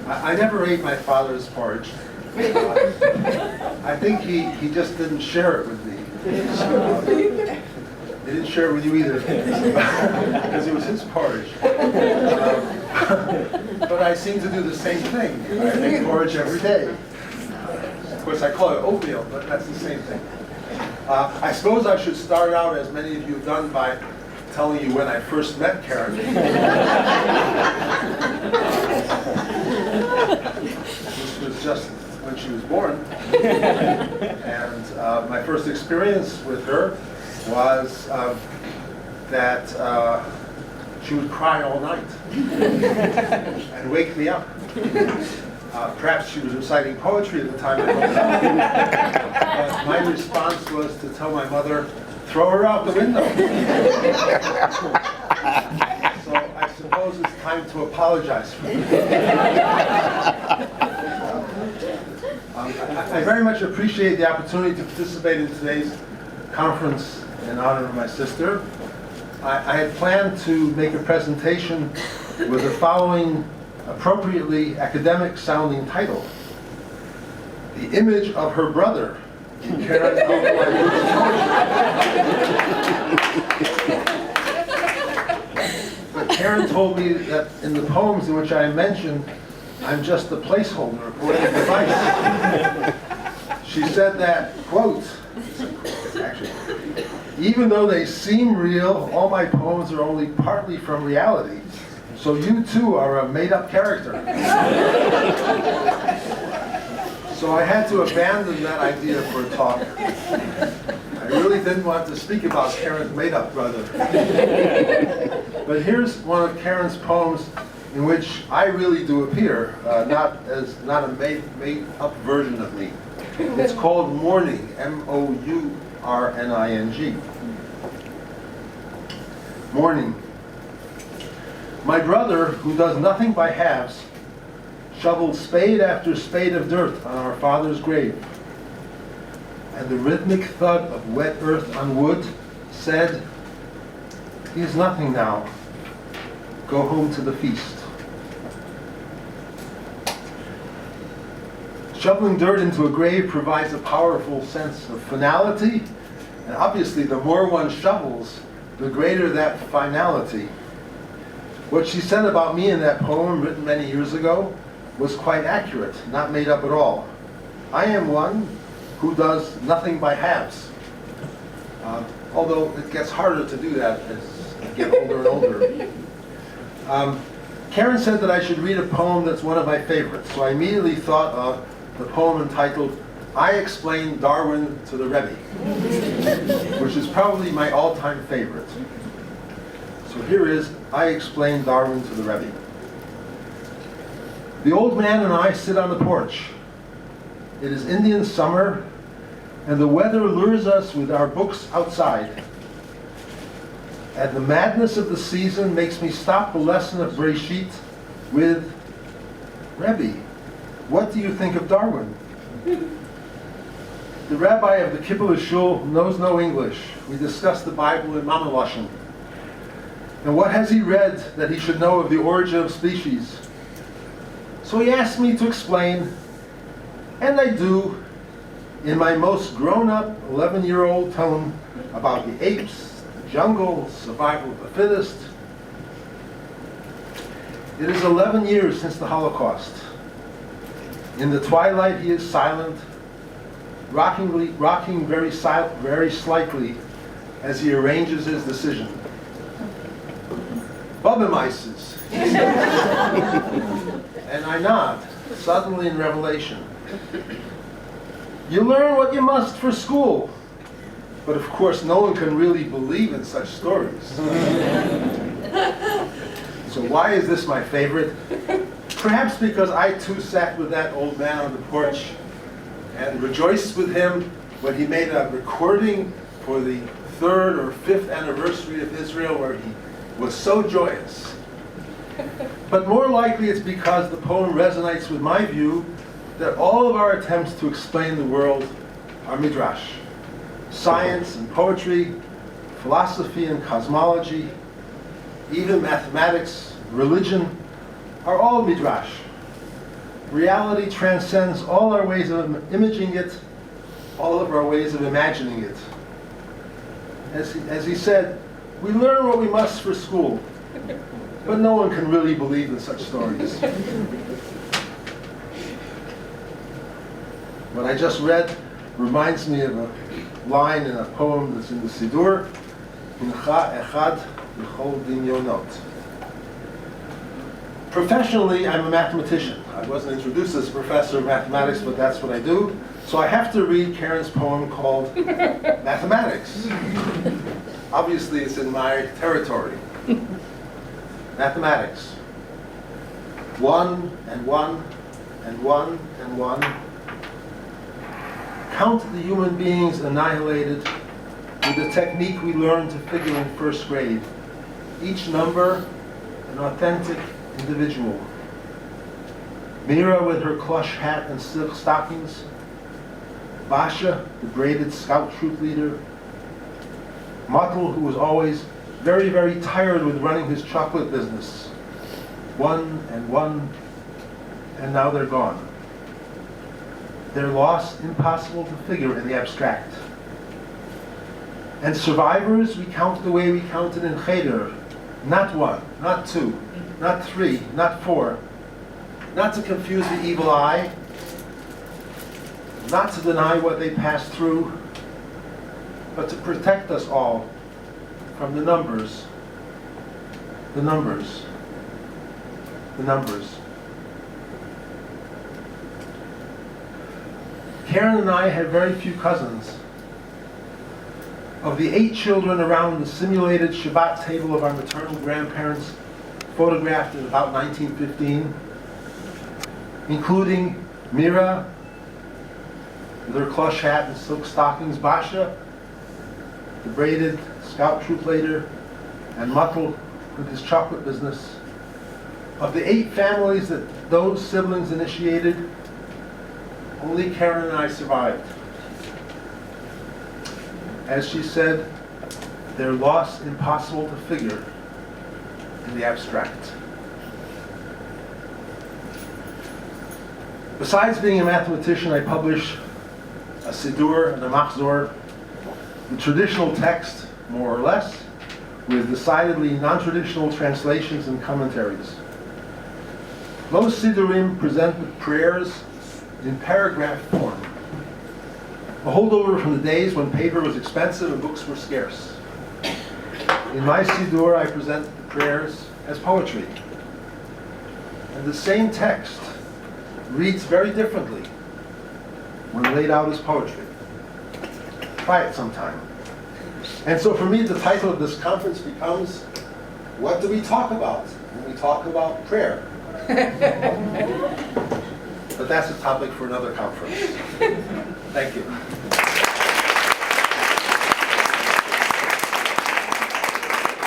I never ate my father's porridge. I think he just didn't share it with me. He didn't share it with you either, because it was his porridge. But I seem to do the same thing. I make porridge every day. Of course, I call it oatmeal, but that's the same thing. I suppose I should start out, as many of you have done, by telling you when I first met Karen. This was just when she was born. And my first experience with her was that she would cry all night and wake me up. Perhaps she was reciting poetry at the time. I don't know. But my response was to tell my mother, throw her out the window. So I suppose it's time to apologize for that. I very much appreciate the opportunity to participate in today's conference in honor of my sister. I had planned to make a presentation with the following appropriately academic-sounding title: The Image of Her Brother in Karen Alkalay-Gut's poetry. But Karen told me that in the poems in which I mentioned, I'm just a placeholder, a poetic device. She said that, quote, actually, even though they seem real, all my poems are only partly from reality. So you too are a made-up character. So I had to abandon that idea for a talk. I really didn't want to speak about Karen's made-up brother. But here's one of Karen's poems in which I really do appear, not a made-up version of me. It's called Mourning, M-O-U-R-N-I-N-G. Mourning. My brother, who does nothing by halves, shoveled spade after spade of dirt on our father's grave. And the rhythmic thud of wet earth on wood said, "He is nothing now. Go home to the feast." Shoveling dirt into a grave provides a powerful sense of finality, and obviously the more one shovels, the greater that finality. What she said about me in that poem, written many years ago, was quite accurate, not made up at all. I am one who does nothing by halves. Although it gets harder to do that as I get older and older. Karen said that I should read a poem that's one of my favorites, so I immediately thought of the poem entitled, I Explained Darwin to the Rebbe, which is probably my all-time favorite. So here is I Explained Darwin to the Rebbe. The old man and I sit on the porch. It is Indian summer, and the weather lures us with our books outside. And the madness of the season makes me stop the lesson of Breshit with, Rebbe, what do you think of Darwin? The rabbi of the Kibbutz Shul knows no English. We discuss the Bible in Mamaloshin. And what has he read that he should know of the origin of species? So he asked me to explain, and I do, in my most grown-up 11-year-old tone, about the apes, the jungle, survival of the fittest. It is 11 years since the Holocaust. In the twilight he is silent, rocking very slightly as he arranges his decision. Bubemeises. And I nod, suddenly in revelation. You learn what you must for school. But of course, no one can really believe in such stories. So why is this my favorite? Perhaps because I too sat with that old man on the porch and rejoiced with him when he made a recording for the 3rd or 5th anniversary of Israel where he was so joyous. But more likely it's because the poem resonates with my view that all of our attempts to explain the world are midrash. Science and poetry, philosophy and cosmology, even mathematics, religion, are all midrash. reality transcends all our ways of imaging it, all of our ways of imagining it. As he said, we learn what we must for school, but no one can really believe in such stories. What I just read reminds me of a line in a poem that's in the Siddur, Hincha echad l'chol dinionot. Professionally, I'm a mathematician. I wasn't introduced as a professor of mathematics, but that's what I do. So I have to read Karen's poem called Mathematics. Obviously, it's in my territory. Mathematics. 1 and 1 and 1 and 1. Count the human beings annihilated with the technique we learned to figure in first grade. Each number, an authentic individual. Mira with her plush hat and silk stockings. Basha, the braided scout troop leader. Matel, who was always very, very tired with running his chocolate business. 1 and 1, and now they're gone. Their loss impossible to figure in the abstract. And survivors, we count the way we counted in Cheder. Not 1, not 2, not 3, not 4. Not to confuse the evil eye, not to deny what they passed through, but to protect us all from the numbers, the numbers, the numbers. Karen and I had very few cousins. Of the 8 children around the simulated Shabbat table of our maternal grandparents, photographed in about 1915, including Mira, with her plush hat and silk stockings, Basha, the braided scout troop leader, and Matel with his chocolate business. Of the 8 families that those siblings initiated, only Karen and I survived. As she said, their loss impossible to figure in the abstract. Besides being a mathematician, I publish a Siddur and a Machzor, the traditional text, more or less, with decidedly non-traditional translations and commentaries. Most Siddurim present the prayers in paragraph form, a holdover from the days when paper was expensive and books were scarce. In my Siddur, I present the prayers as poetry. And the same text reads very differently when laid out as poetry. Try it sometime. And so for me, the title of this conference becomes, what do we talk about when we talk about prayer? But that's a topic for another conference. Thank you.